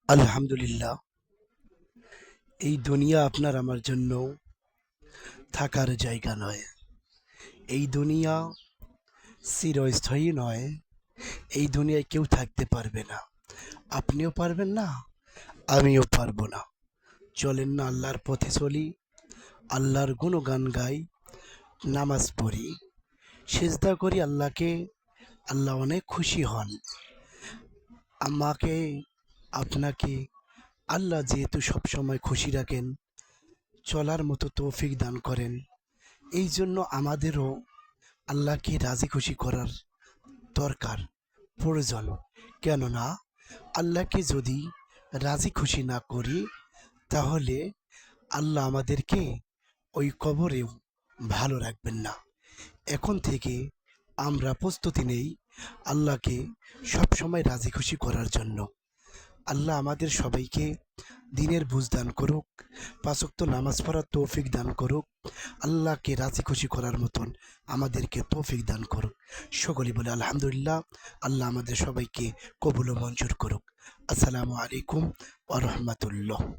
আলহামদুলিল্লাহ। এই দুনিয়া আপনার আমার জন্য থাকার জায়গা নয়। এই দুনিয়া চিরস্থায়ী নয়। এই দুনিয়ায় কেউ থাকতে পারবে না। আপনিও পারবেন না, আমিও পারবো না। চলেন না আল্লাহর পথে চলি, আল্লাহর গুণগান গাই, নামাজ পড়ি, সিজদা করি আল্লাহকে। আল্লাহ অনেক খুশি হন। আমাকে, আপনাকে আল্লাহ যেহেতু সবসময় খুশি রাখেন, চলার মতো তৌফিক দান করেন, এই জন্য আমাদেরও আল্লাহকে রাজি খুশি করার দরকার, প্রয়োজন। কেননা আল্লাহকে যদি রাজি খুশি না করি, তাহলে আল্লাহ আমাদেরকে ওই কবরেও ভালো রাখবেন না। এখন থেকে আমরা প্রস্তুতি নেই আল্লাহকে সবসময় রাজি খুশি করার জন্য। আল্লাহ আমাদের সবাইকে দিনের বুঝ দান করুক, পাঁচ ওয়াক্ত নামাজ পড়ার তৌফিক দান করুক, আল্লাহকে রাজি খুশি করার মতন আমাদেরকে তৌফিক দান করুক। সকলেই বলে আলহামদুলিল্লাহ। আল্লাহ আমাদের সবাইকে কবুল ও মঞ্জুর করুক। আসসালামু আলাইকুম ওয়া রাহমাতুল্লাহ।